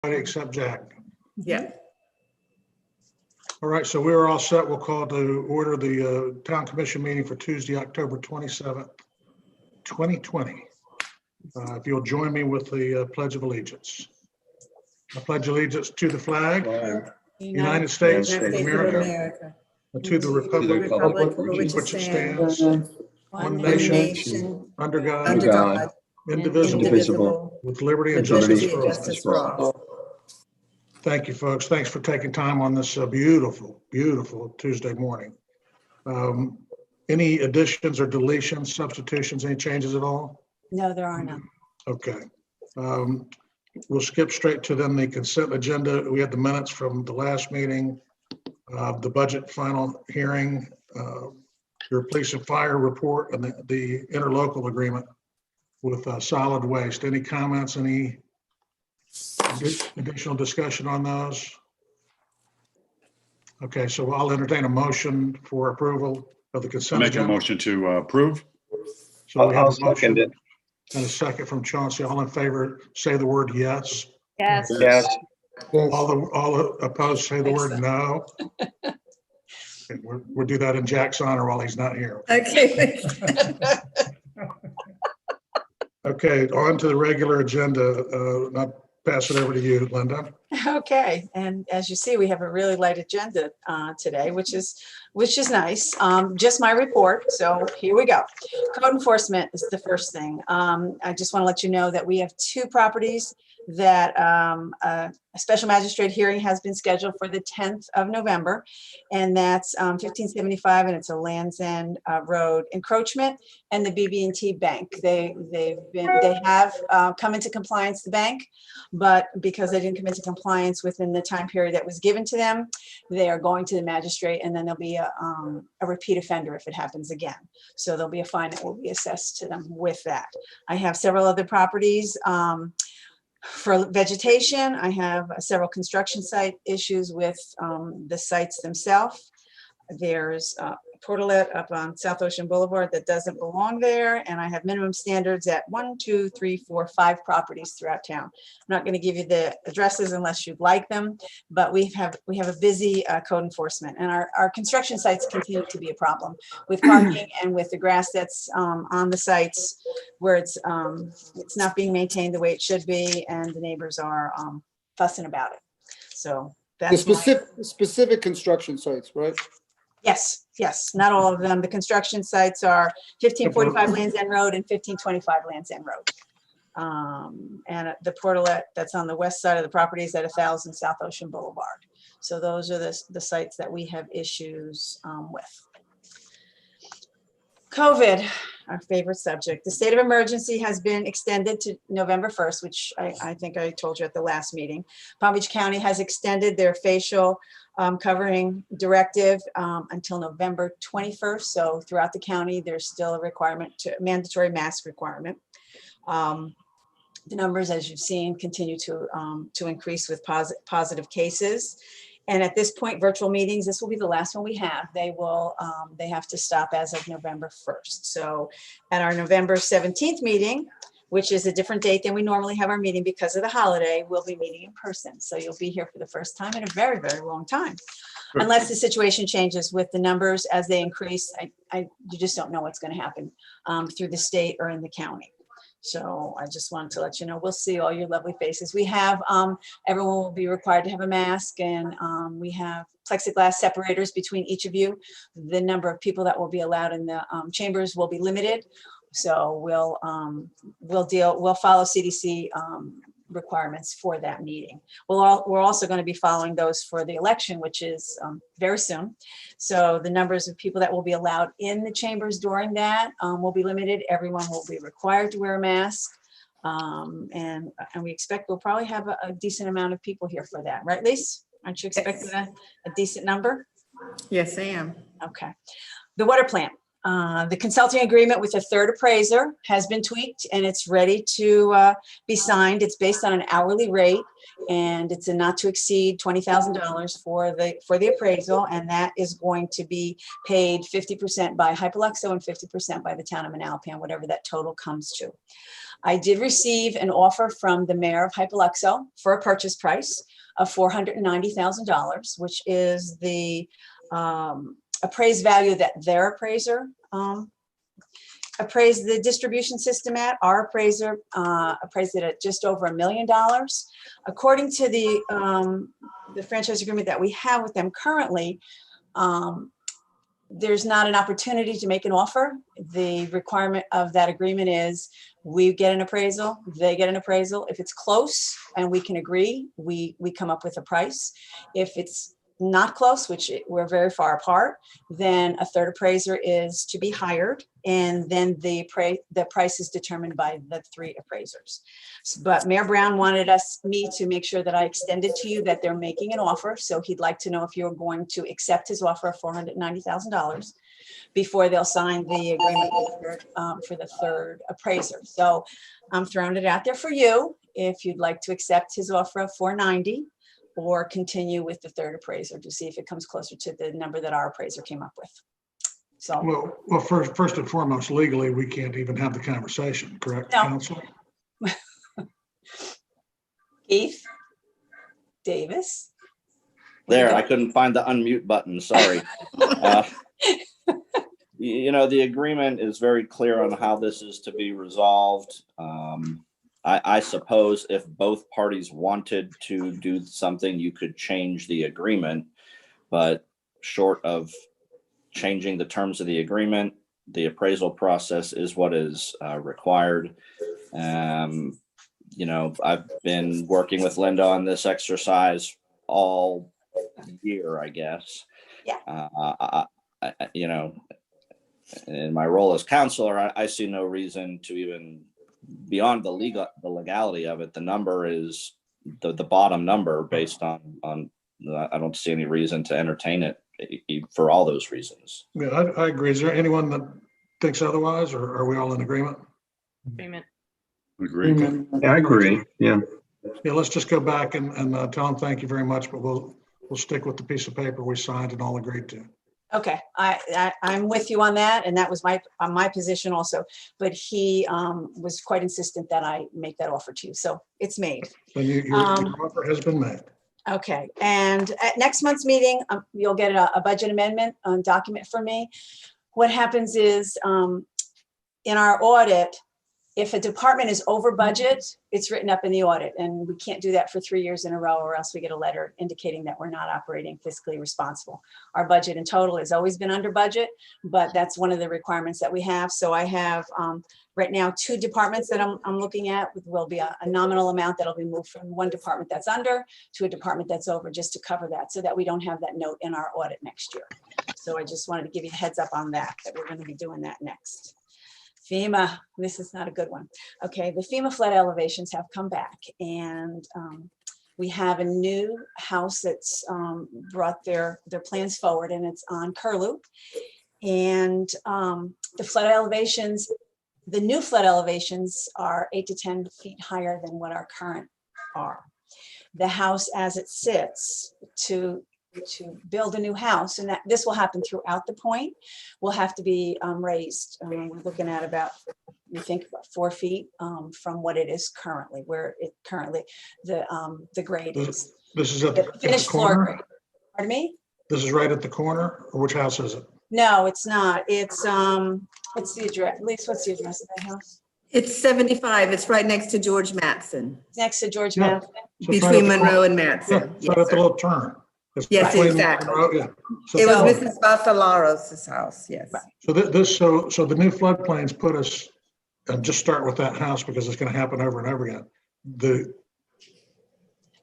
Except Jack. Yeah. All right, so we're all set. We'll call to order the Town Commission meeting for Tuesday, October 27th, 2020. If you'll join me with the Pledge of Allegiance. I pledge allegiance to the flag, United States of America, and to the republic for which it stands, one nation, under God, indivisible, with liberty and justice for all. Thank you, folks. Thanks for taking time on this beautiful, beautiful Tuesday morning. Any additions or deletions, substitutions, any changes at all? No, there are none. Okay. We'll skip straight to then the consent agenda. We had the minutes from the last meeting, the budget final hearing, your police and fire report, and the interlocal agreement with solid waste. Any comments, any additional discussion on those? Okay, so I'll entertain a motion for approval of the consent Make a agenda. motion to approve. So we have I'll a motion second it. and a second from Chauncey. All in favor, say the word yes. Yes. Yes. All opposed, say the word no. Okay, we'll do that in Jack's honor while he's not here. Okay. Okay, on to the regular agenda. I'll pass it over to you, Linda. Okay, and as you see, we have a really light agenda today, which is nice. Just my report, so here we go. Code enforcement is the first thing. I just want to let you know that we have two properties that a special magistrate hearing has been scheduled for the 10th of November, and that's 1575, and it's a Land's End Road encroachment, and the BB&T Bank. They have come into compliance, the bank, but because they didn't come into compliance within the time period that was given to them, they are going to the magistrate, and then there'll be a repeat offender if it happens again. So there'll be a fine that will be assessed to them with that. I have several other properties. For vegetation, I have several construction site issues with the sites themselves. There's a portalet up on South Ocean Boulevard that doesn't belong there, and I have minimum standards at 1, 2, 3, 4, 5 properties throughout town. I'm not going to give you the addresses unless you'd like them, but we have a busy code enforcement, and our construction sites continue to be a problem with parking and with the grass that's on the sites where it's not being maintained the way it should be, and the neighbors are fussing about it. So that's The specific construction sites, right? Yes, not all of them. The construction sites are 1545 Land's End Road and 1525 Land's End Road. And the portalet that's on the west side of the property is at 1000 South Ocean Boulevard. So those are the sites that we have issues with. COVID, our favorite subject. The state of emergency has been extended to November 1st, which I think I told you at the last meeting. Palm Beach County has extended their facial covering directive until November 21st. So throughout the county, there's still a mandatory mask requirement. The numbers, as you've seen, continue to increase with positive cases. And at this point, virtual meetings, this will be the last one we have. They have to stop as of November 1st. So at our November 17th meeting, which is a different date than we normally have our meeting because of the holiday, we'll be meeting in person. So you'll be here for the first time in a very, very long time. Unless the situation changes with the numbers as they increase, you just don't know what's going to happen through the state or in the county. So I just wanted to let you know, we'll see all your lovely faces. We have, everyone will be required to have a mask, and we have plexiglass separators between each of you. The number of people that will be allowed in the chambers will be limited. So we'll follow CDC requirements for that meeting. We're also going to be following those for the election, which is very soon. So the numbers of people that will be allowed in the chambers during that will be limited. Everyone will be required to wear a mask. And we expect we'll probably have a decent amount of people here for that. Right, Lise? Aren't you expecting a decent number? Yes, I am. Okay. The water plant. The consulting agreement with the third appraiser has been tweaked and it's ready to be signed. It's based on an hourly rate and it's a not to exceed $20,000 for the appraisal, and that is going to be paid 50% by Hypoluxo and 50% by the town of Manalapan, whatever that total comes to. I did receive an offer from the mayor of Hypoluxo for a purchase price of $490,000, which is the appraised value that their appraiser appraised the distribution system at. Our appraiser appraised it at just over $1 million. According to the franchise agreement that we have with them currently, there's not an opportunity to make an offer. The requirement of that agreement is we get an appraisal, they get an appraisal. If it's close and we can agree, we come up with a price. If it's not close, which we're very far apart, then a third appraiser is to be hired, and then the price is determined by the three appraisers. But Mayor Brown wanted me to make sure that I extended to you that they're making an offer, so he'd like to know if you're going to accept his offer of $490,000 before they'll sign the agreement for the third appraiser. So I'm throwing it out there for you if you'd like to accept his offer of $490,000 or continue with the third appraiser to see if it comes closer to the number that our appraiser came up with. So, Well, first and foremost, legally, we can't even have the conversation, correct, No. counsel? Keith Davis. There, I couldn't find the unmute button, sorry. You know, the agreement is very clear on how this is to be resolved. I suppose if both parties wanted to do something, you could change the agreement, but short of changing the terms of the agreement, the appraisal process is what is required. You know, I've been working with Linda on this exercise all year, I guess. Yeah. You know, in my role as counselor, I see no reason to even beyond the legality of it. The number is the bottom number based on I don't see any reason to entertain it for all those reasons. Yeah, I agree. Is there anyone that thinks otherwise, or are we all in agreement? Agreement. Agree. Okay. Yeah, I agree. Yeah. Yeah, let's just go back and tell them thank you very much, but we'll stick with the piece of paper we signed and all agreed to. Okay, I'm with you on that, and that was my position also. But he was quite insistent that I make that offer to you, so it's made. Then your offer has been made. Okay, and at next month's meeting, you'll get a budget amendment document from me. What happens is in our audit, if a department is over budget, it's written up in the audit, and we can't do that for 3 years in a row, or else we get a letter indicating that we're not operating fiscally responsible. Our budget in total has always been under budget, but that's one of the requirements that we have. So I have right now 2 departments that I'm looking at. Will be a nominal amount that'll be moved from one department that's under to a department that's over, just to cover that, so that we don't have that note in our audit next year. So I just wanted to give you a heads up on that we're going to be doing that next. FEMA, this is not a good one. Okay, the FEMA flood elevations have come back, and we have a new house that's brought their plans forward, and it's on Curlew. And the flood elevations, the new flood elevations are 8 to 10 feet higher than what our current are. The house as it sits to build a new house, and that this will happen throughout the point, will have to be raised. We're looking at about, we think about 4 feet from what it is currently, where it currently the grade is. This is at the Finished floor corner? grade. Pardon me? This is right at the corner, or which house is it? No, it's not. It's what's the address? Lisa, what's the address of that house? It's 75. It's right next to George Matson, It's next to George Yeah. Matson. So it's right between at the Monroe corner. and Yeah, Matson. it's right at the little turn. It's Yes, between exactly. Monroe, yeah. It was So- Mrs. Basalaros' house, yes. Right. So the new floodplains put us, and just start with that house because it's going to happen over and over again. The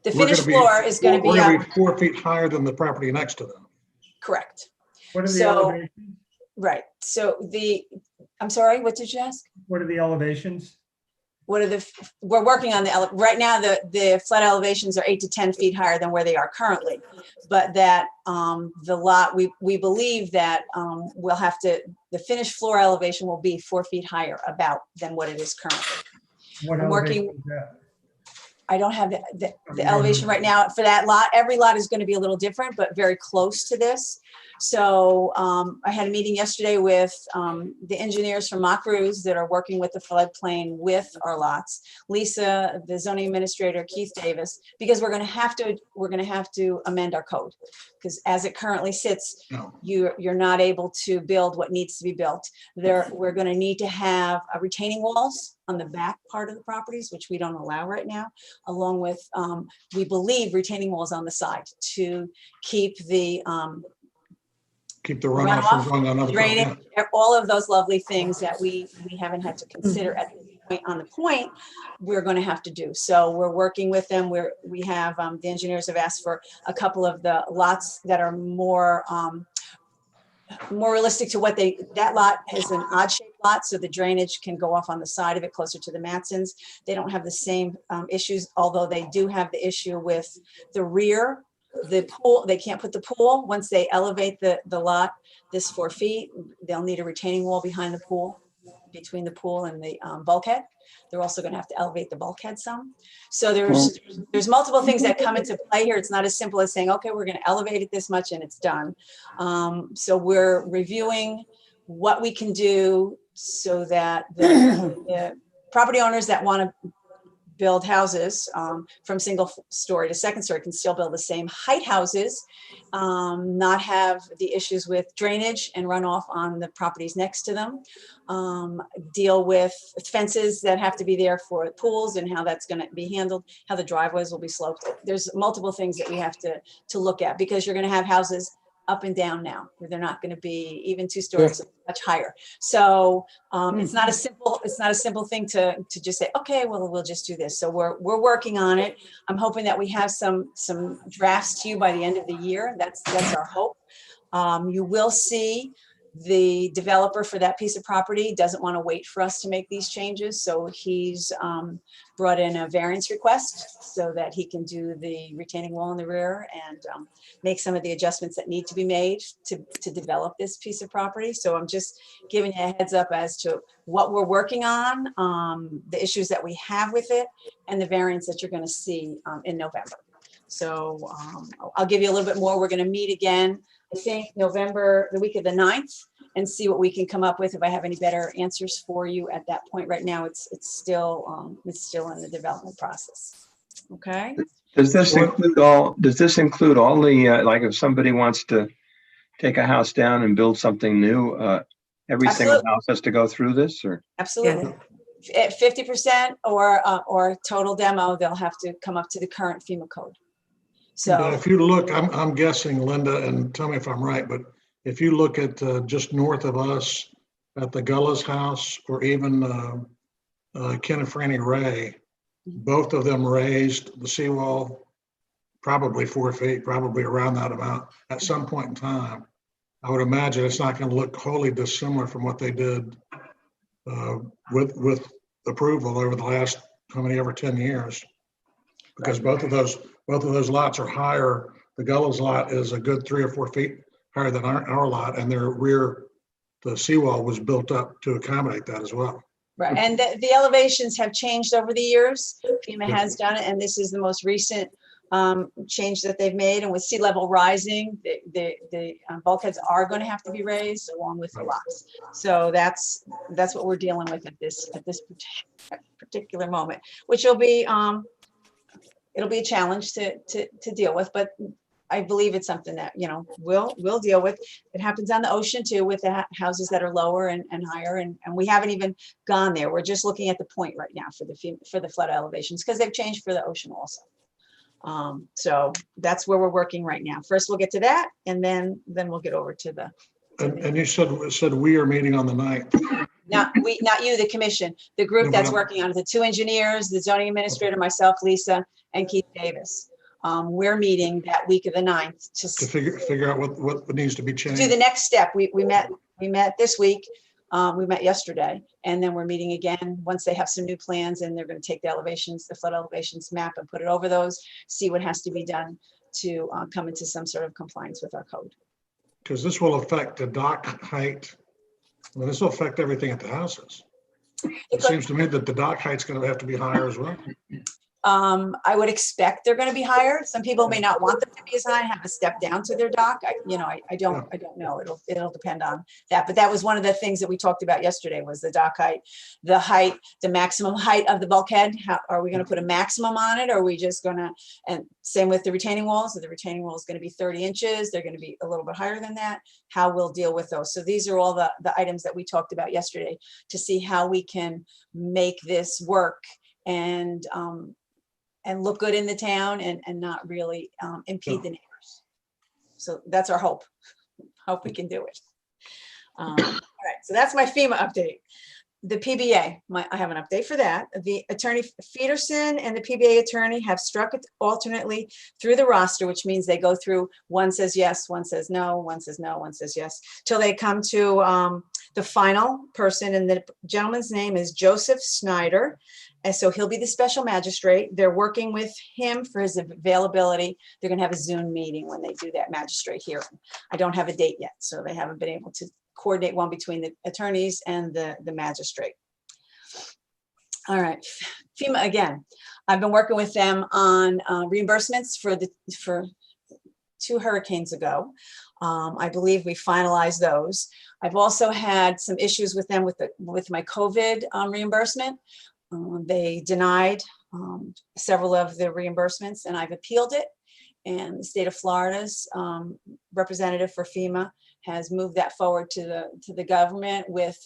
We're finished gonna be- floor is going to be We're going to up, be 4 feet higher than the property next to them. correct. What are the So- elevations? Right. So I'm sorry, what did you ask? What are the elevations? we're working on right now, the flood elevations are 8 to 10 feet higher than where they are currently. But that the lot, we believe that we'll have to, the finished floor elevation will be 4 feet higher about than what it is currently. What I'm working- elevation is that? I don't have the You don't elevation know. right now for that lot. Every lot is going to be a little different, but very close to this. So I had a meeting yesterday with the engineers from Macruz that are working with the floodplain with our lots. Lisa, the zoning administrator, Keith Davis, because we're going to have to amend our code. Because as it currently sits, No. you're not able to build what needs to be built. We're going to need to have retaining walls on the back part of the properties, which we don't allow right now, along with, we believe, retaining walls on the side to keep the Keep the runoff from runoff, going on other. drainage, all of those lovely things that we haven't had to consider at this point on the point, we're going to have to do. So we're working with them. We have, the engineers have asked for a couple of the lots that are more realistic to what that lot is an odd shaped lot. So the drainage can go off on the side of it closer to the Matsons. They don't have the same issues, although they do have the issue with the rear. The pool, they can't put the pool, once they elevate the lot this 4 feet, they'll need a retaining wall behind the pool, between the pool and the bulkhead. They're also gonna have to elevate the bulkhead some. So there's multiple things that come into play here. It's not as simple as saying, okay, we're gonna elevate it this much and it's done. So we're reviewing what we can do so that the property owners that wanna build houses from single story to second story can still build the same height houses, not have the issues with drainage and runoff on the properties next to them, deal with fences that have to be there for pools and how that's going to be handled, how the driveways will be sloped. There's multiple things that we have to look at, because you're going to have houses up and down now. They're not going to be even 2 stories, much higher. So it's not a simple thing to just say, okay, well, we'll just do this. So we're working on it. I'm hoping that we have some drafts to you by the end of the year. That's our hope. You will see the developer for that piece of property doesn't want to wait for us to make these changes. So he's brought in a variance request so that he can do the retaining wall in the rear and make some of the adjustments that need to be made to develop this piece of property. So I'm just giving you a heads up as to what we're working on, the issues that we have with it, and the variance that you're going to see in November. So I'll give you a little bit more. We're going to meet again, I think November, the week of the 9th, and see what we can come up with, if I have any better answers for you at that point. Right now, it's still in the development process. Okay. Does this include all the, like if somebody wants to take a house down and build something new, every single Absolutely. house has to go through this, or? Absolutely. At 50% or total demo, they'll have to come up to the current FEMA code. So If you look, I'm guessing, Linda, and tell me if I'm right, but if you look at just north of us at the Gullis house, or even Ken and Franny Ray, both of them raised the seawall probably 4 feet, probably around that amount at some point in time. I would imagine it's not going to look wholly dissimilar from what they did with approval over the last, how many, over 10 years. Because both of those lots are higher. The Gullis lot is a good 3 or 4 feet higher than our lot, and their rear, the seawall was built up to accommodate that as well. right, and the elevations have changed over the years. FEMA has done it, and this is the most recent change that they've made. And with sea level rising, the bulkheads are going to have to be raised along with the locks. So that's what we're dealing with at this particular moment, which will be it'll be a challenge to deal with, but I believe it's something that, we'll deal with. It happens on the ocean too, with the houses that are lower and higher. And we haven't even gone there. We're just looking at the point right now for the flood elevations, because they've changed for the ocean also. So that's where we're working right now. First, we'll get to that, and then we'll get over to the. And you said we are meeting on the 9th. Not you, the commission, the group that's working on it, the 2 engineers, the zoning administrator, myself, Lisa, and Keith Davis. We're meeting that week of the 9th To figure out what needs to be changed. do the next step. We met this week We met yesterday, and then we're meeting again once they have some new plans, and they're going to take the elevations, the flood elevations map, and put it over those, see what has to be done to come into some sort of compliance with our code. Because this will affect the dock height. I mean, this will affect everything at the houses. It seems to me that the dock height's going to have to be higher as well. I would expect they're going to be higher. Some people may not want them to be as high, have to step down to their dock. I don't know. It'll depend on that. But that was one of the things that we talked about yesterday was the dock height, the maximum height of the bulkhead. How are we going to put a maximum on it? Or are we just going to, and same with the retaining walls. So the retaining wall is going to be 30 inches. They're going to be a little bit higher than that. How we'll deal with those. So these are all the items that we talked about yesterday to see how we can make this work and look good in the town and not really impede the neighbors. So that's our hope. Hope we can do it. All right, so that's my FEMA update. The PBA, I have an update for that. The attorney Peterson and the PBA attorney have struck it alternately through the roster, which means they go through, one says yes, one says no, one says no, one says yes, till they come to the final person. And the gentleman's name is Joseph Snyder. And so he'll be the special magistrate. They're working with him for his availability. They're going to have a Zoom meeting when they do that magistrate hearing. I don't have a date yet, so they haven't been able to coordinate one between the attorneys and the magistrate. All right, FEMA again. I've been working with them on reimbursements for 2 hurricanes ago. I believe we finalized those. I've also had some issues with them with my COVID reimbursement. They denied several of the reimbursements, and I've appealed it. And the state of Florida's representative for FEMA has moved that forward to the government with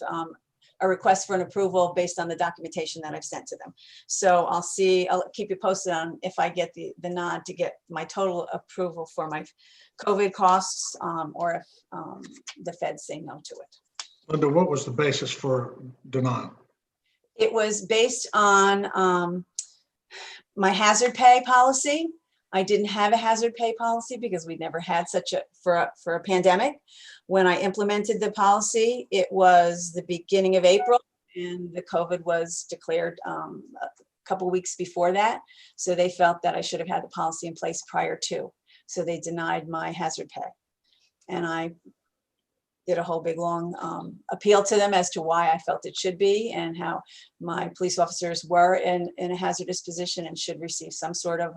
a request for an approval based on the documentation that I've sent to them. So I'll keep you posted on if I get the nod to get my total approval for my COVID costs, or if the feds say no to it. Linda, what was the basis for denial? It was based on my hazard pay policy. I didn't have a hazard pay policy because we'd never had such for a pandemic. When I implemented the policy, it was the beginning of April, and the COVID was declared a couple of weeks before that. So they felt that I should have had the policy in place prior to. So they denied my hazard pay. And I did a whole big long appeal to them as to why I felt it should be and how my police officers were in a hazardous position and should receive some sort of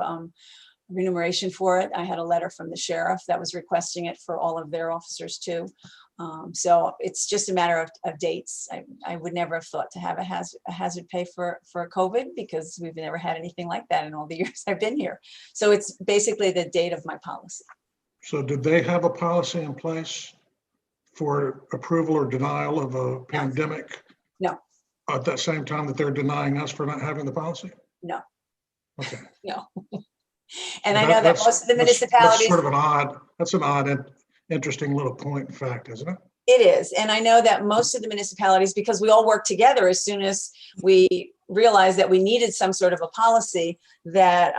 remuneration for it. I had a letter from the sheriff that was requesting it for all of their officers too. So it's just a matter of dates. I would never have thought to have a hazard pay for COVID because we've never had anything like that in all the years I've been here. So it's basically the date of my policy. So did they have a policy in place for approval or denial of a pandemic? No. At that same time that they're denying us for not having the policy? No. Okay. No. And I know that most of the municipalities. That's sort of that's an odd and interesting little point in fact, isn't it? It is. And I know that most of the municipalities, because we all worked together as soon as we realized that we needed some sort of a policy, that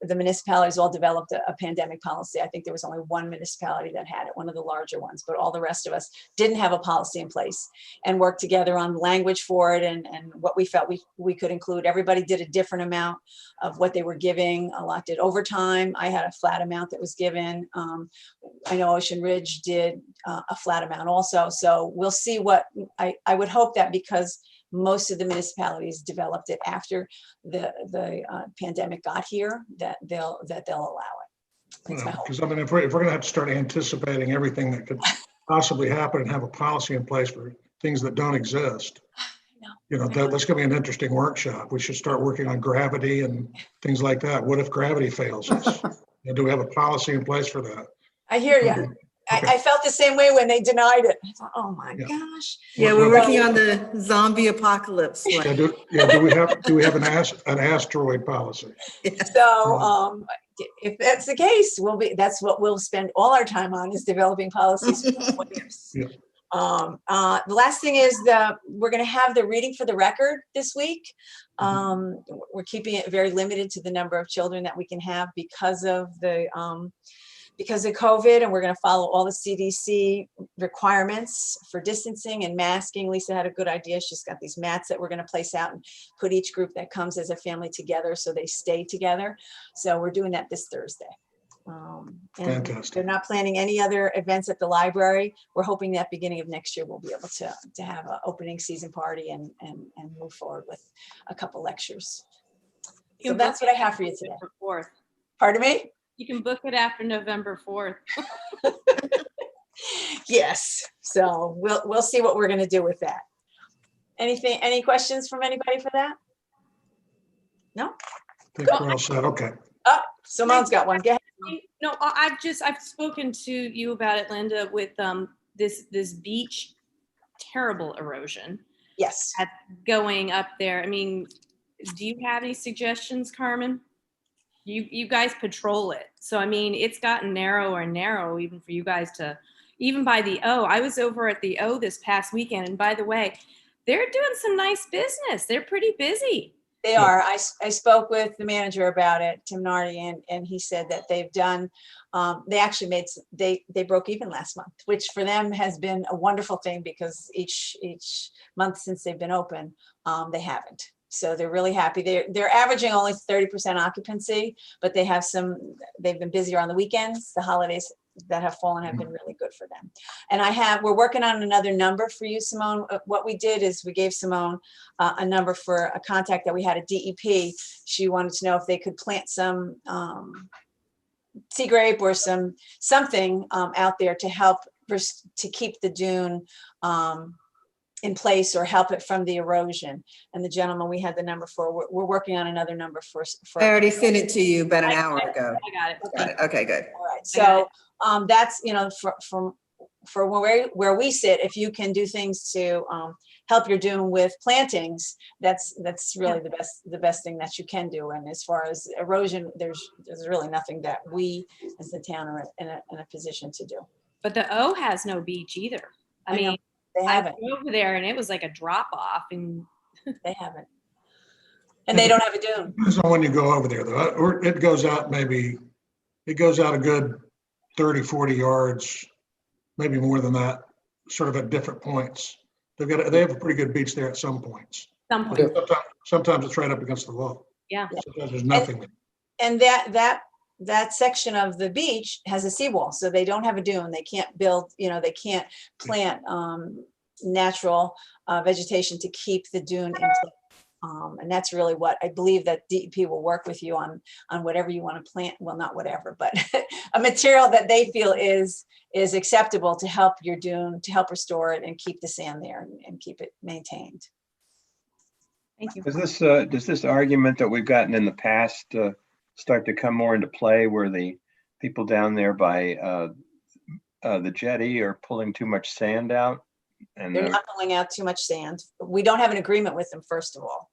the municipalities all developed a pandemic policy. I think there was only one municipality that had it, one of the larger ones, but all the rest of us didn't have a policy in place and worked together on language for it and what we felt we could include. Everybody did a different amount of what they were giving. A lot did overtime. I had a flat amount that was given. I know Ocean Ridge did a flat amount also. So we'll see what I would hope that because most of the municipalities developed it after the pandemic got here, that they'll allow it. That's my hope. Because I mean, if we're going to have to start anticipating everything that could possibly happen and have a policy in place for things that don't exist, that's going to be an interesting workshop. We should start working on gravity and things like that. What if gravity fails us? Do we have a policy in place for that? I hear you. Okay. I felt the same way when they denied it. I thought, oh my gosh. Yeah, we're working on the zombie apocalypse. Do we have an asteroid policy? So if that's the case, that's what we'll spend all our time on is developing policies for 4 years. Yeah. The last thing is we're going to have the reading for the record this week. We're keeping it very limited to the number of children that we can have because of COVID, and we're going to follow all the CDC requirements for distancing and masking. Lisa had a good idea. She's got these mats that we're going to place out and put each group that comes as a family together so they stay together. So we're doing that this Thursday. And Fantastic. they're not planning any other events at the library. We're hoping that beginning of next year we'll be able to have an opening season party and move forward with a couple lectures. So that's what I have for you today. November 4th. Pardon me? You can book it after November 4th. Yes. So we'll see what we're going to do with that. Any questions from anybody for that? No? I think we're all set. Okay. Oh, Simone's got one. Go ahead. No, I've spoken to you about it, Linda, with this beach, terrible erosion Yes. going up there. I mean, do you have any suggestions, Carmen? You guys patrol it. So, I mean, it's gotten narrower and narrow even for you guys to, even by the O. I was over at the O this past weekend. And by the way, they're doing some nice business. They're pretty busy. They are. I spoke with the manager about it, Tim Nardi, and he said that they've done, they actually they broke even last month, which for them has been a wonderful thing because each month since they've been open, they haven't. So they're really happy. They're averaging only 30% occupancy, but they've been busier on the weekends. The holidays that have fallen have been really good for them. And we're working on another number for you, Simone. What we did is we gave Simone a number for a contact that we had at DEP. She wanted to know if they could plant some sea grape or something out there to help to keep the dune in place or help it from the erosion. And the gentleman we had the number for, we're working on another number for. I already sent it to you about an hour I ago. got it. Got it. Okay, good. All right, so that's, for where we sit, if you can do things to help your dune with plantings, that's really the best thing that you can do. And as far as erosion, there's really nothing that we as the town are in a position to do. But the O has no beach either. I I know. mean, They I haven't, went over there and it was like a drop off, and they haven't. And they don't have a dune. Depends on when you go over there, though. Or it goes out a good 30, 40 yards, maybe more than that, sort of at different points. They have a pretty good beach there at some points. some point. Sometimes it's right up against the wall. Yeah. Sometimes there's nothing there. And that section of the beach has a seawall, so they don't have a dune. They can't build, they can't plant natural vegetation to keep the dune in place. And that's really what I believe that DEP will work with you on whatever you want to plant. Well, not whatever, but a material that they feel is acceptable to help your dune, to help restore it and keep the sand there and keep it maintained. Thank you. Does this argument that we've gotten in the past start to come more into play where the people down there by the jetty are pulling too much sand out? And They're not pulling out too much sand. We don't have an agreement with them, first of all.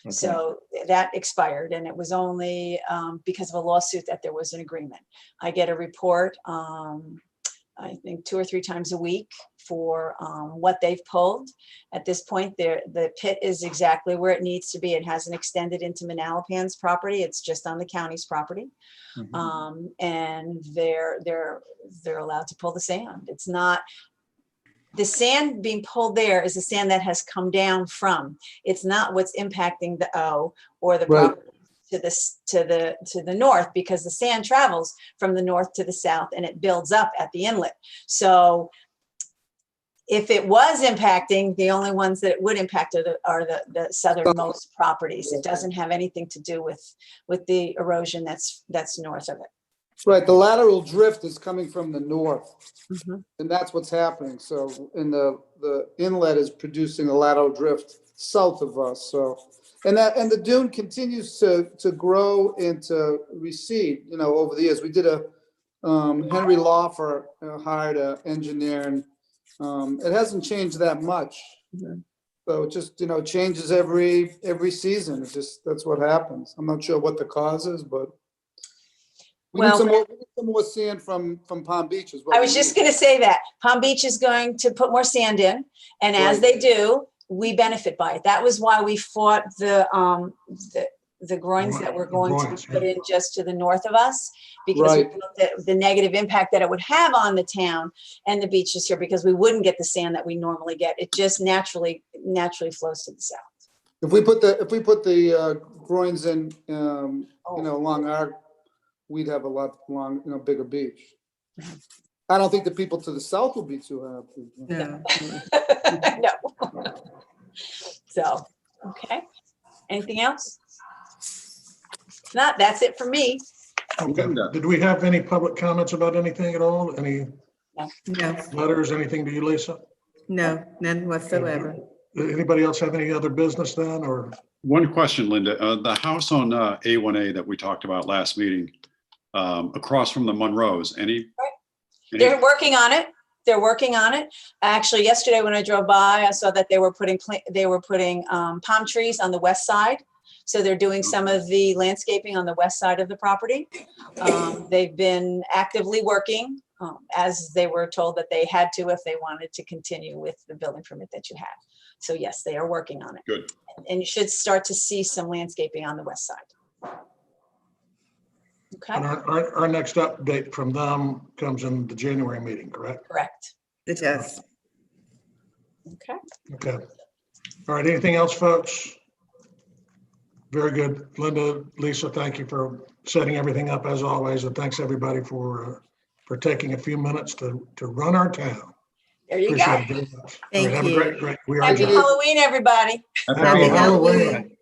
okay. So that expired, and it was only because of a lawsuit that there was an agreement. I get a report, I think 2 or 3 times a week for what they've pulled. At this point, the pit is exactly where it needs to be. It hasn't extended into Manalapan's property. It's just on the county's property. Mhm. And they're allowed to pull the sand. It's not, the sand being pulled there is the sand that has come down from. It's not what's impacting the O or the Right. property to the north, because the sand travels from the north to the south and it builds up at the inlet. So if it was impacting, the only ones that it would impact are the southernmost properties. It doesn't have anything to do with the erosion that's north of it. Right, the lateral drift is coming from the north, Mhm. and that's what's happening. So, and the inlet is producing a lateral drift south of us, so. And the dune continues to grow and to recede, over the years. We did Henry Lawfer hired an engineer, and it hasn't changed that much. Mhm. So it just, changes every season. That's what happens. I'm not sure what the cause is, but. We need Well- some more sand from Palm Beach as well. I was just gonna say that. Palm Beach is going to put more sand in, and as Right. they do, we benefit by it. That was why we fought the groins that were going to Groins, be put yeah. in just to the north of us, because we Right. looked at the negative impact that it would have on the town and the beaches here, because we wouldn't get the sand that we normally get. It just naturally flows to the south. If we put the groins in, along we'd have a lot bigger beach. I don't think the people to the south will be too happy. No. No. So, okay. Anything else? If not, that's it for me. Okay. Linda. Did we have any public comments about anything at all? Any No, letters, anything to you, Lisa? no, none whatsoever. Anybody else have any other business then, or? One question, Linda. The house on A1A that we talked about last meeting, across from the Monroes, any? They're working on it. They're working on it. Actually, yesterday when I drove by, I saw that they were putting palm trees on the west side. So they're doing some of the landscaping on the west side of the property. They've been actively working, as they were told that they had to if they wanted to continue with the building permit that you had. So yes, they are working on it. Good. And you should start to see some landscaping on the west side. Okay, And our next update from them comes in the January meeting, correct? correct. It does. Okay. Okay. All right, anything else, folks? Very good. Linda, Lisa, thank you for setting everything up as always, and thanks everybody for taking a few minutes to run our town. There you Appreciate go. it very much. All right, Thank have a you. great, we are Happy adjourned. Halloween, everybody. Happy Happy Halloween. Halloween.